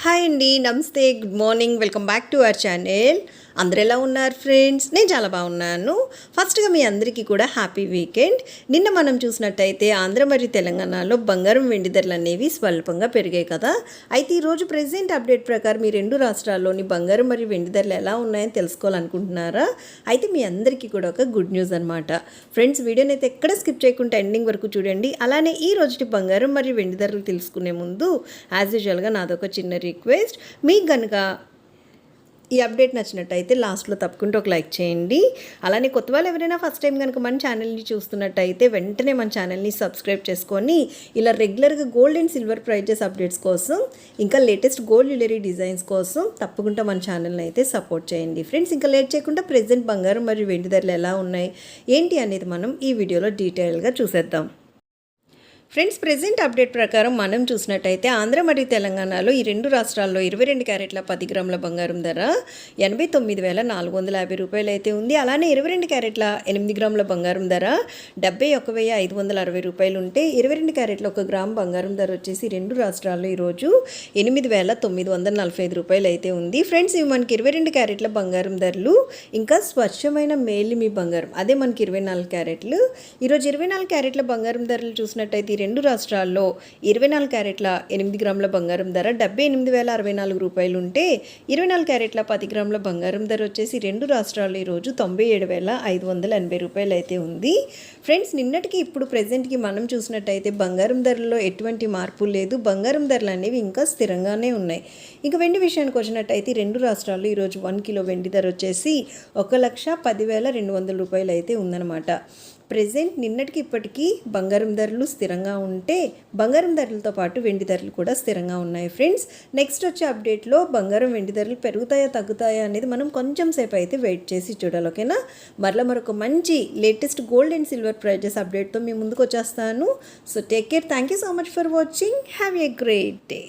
Hi అండి, నమస్తే, good morning, welcome back to our channel. అందరు ఎలా ఉన్నారు ఫ్రెండ్స్? నేను చాలా బాగున్నాను. ఫస్ట్గా మీ అందరికీ కూడా హ్యాపీ వీకెండ్. నిన్న మనం చూసినట్టయితే ఆంధ్ర మరియు తెలంగాణలో బంగారం వెండి ధరలు అనేవి స్వల్పంగా పెరిగాయి కదా. అయితే ఈరోజు ప్రెజెంట్ అప్డేట్ ప్రకారం ఈ రెండు రాష్ట్రాల్లోని బంగారం మరియు వెండి ధరలు ఎలా ఉన్నాయని తెలుసుకోవాలనుకుంటున్నారా? అయితే మీ అందరికీ కూడా ఒక గుడ్ న్యూస్ అనమాట. ఫ్రెండ్స్, వీడియోని అయితే ఎక్కడ స్కిప్ చేయకుండా ఎండింగ్ వరకు చూడండి. అలానే ఈ రోజుటి బంగారం మరియు వెండి ధరలు తెలుసుకునే ముందు యాజ్ యూజువల్గా నాదొక చిన్న రిక్వెస్ట్. మీకు కనుక ఈ అప్డేట్ నచ్చినట్టయితే లాస్ట్లో తప్పకుండా ఒక లైక్ చేయండి. అలానే కొత్త వాళ్ళు ఎవరైనా ఫస్ట్ టైం కనుక మన ఛానల్ని చూస్తున్నట్టయితే వెంటనే మన ఛానల్ని సబ్స్క్రైబ్ చేసుకొని ఇలా రెగ్యులర్గా gold and silver prices updates కోసం, ఇంకా లేటెస్ట్ గోల్డ్ జ్యువెలరీ డిజైన్స్ కోసం తప్పకుండా మన ఛానల్ని అయితే సపోర్ట్ చేయండి. ఫ్రెండ్స్, ఇంకా లేట్ చేయకుండా ప్రెజెంట్ బంగారం మరియు వెండి ధరలు ఎలా ఉన్నాయి ఏంటి అనేది మనం ఈ వీడియోలో డీటెయిల్గా చూసేద్దాం. ఫ్రెండ్స్, ప్రెజెంట్ అప్డేట్ ప్రకారం మనం చూసినట్టయితే ఆంధ్ర మరియు తెలంగాణలో ఈ రెండు రాష్ట్రాల్లో 22 క్యారెట్ల 10 గ్రాముల బంగారం ధర 89,450 రూపాయలు అయితే ఉంది. అలానే 22 క్యారెట్ల 8 గ్రాముల బంగారం ధర 71,560 రూపాయలు ఉంటే 22 క్యారెట్ల 1 గ్రామ్ బంగారం ధర వచ్చేసి రెండు రాష్ట్రాల్లో ఈరోజు 8,945 రూపాయలు అయితే ఉంది. ఫ్రెండ్స్, ఇవి మనకి 22 క్యారెట్ల బంగారం ధరలు. ఇంకా స్వచ్ఛమైన మేలిమి బంగారం అదే మనకి 24 క్యారెట్లు. ఈరోజు 24 క్యారెట్ల బంగారం ధరలు చూసినట్టయితే రెండు రాష్ట్రాల్లో 24 క్యారెట్ల 8 గ్రాముల బంగారం ధర 78,064 రూపాయలు ఉంటే 24 క్యారెట్ల 10 గ్రాముల బంగారం ధర వచ్చేసి రెండు రాష్ట్రాల్లో ఈరోజు 97,580 రూపాయలు అయితే ఉంది. ఫ్రెండ్స్, నిన్నటికి ఇప్పుడు ప్రెజెంట్కి మనం చూసినట్టయితే బంగారం ధరల్లో ఎటువంటి మార్పు లేదు. బంగారం ధరలు అనేవి ఇంకా స్థిరంగానే ఉన్నాయి. ఇంకా వెండి విషయానికి వచ్చినట్టయితే రెండు రాష్ట్రాల్లో ఈరోజు 1 కిలో వెండి ధర వచ్చేసి 1,10,200 రూపాయలు అయితే ఉందన్నమాట. ప్రెజెంట్ నిన్నటికి ఇప్పటికీ బంగారం ధరలు స్థిరంగా ఉంటే బంగారం ధరలతో పాటు వెండి ధరలు కూడా స్థిరంగా ఉన్నాయి. ఫ్రెండ్స్, నెక్స్ట్ వచ్చే అప్డేట్లో బంగారం వెండి ధరలు పెరుగుతాయా తగ్గుతాయా అనేది మనం కొంచెం సేపు అయితే వెయిట్ చేసి చూడాలి. ఓకేనా? మరొక మంచి latest gold and silver prices అప్డేట్తో మీ ముందుకు వచ్చేస్తాను. So take care. Thank you so much for watching. Have a great day.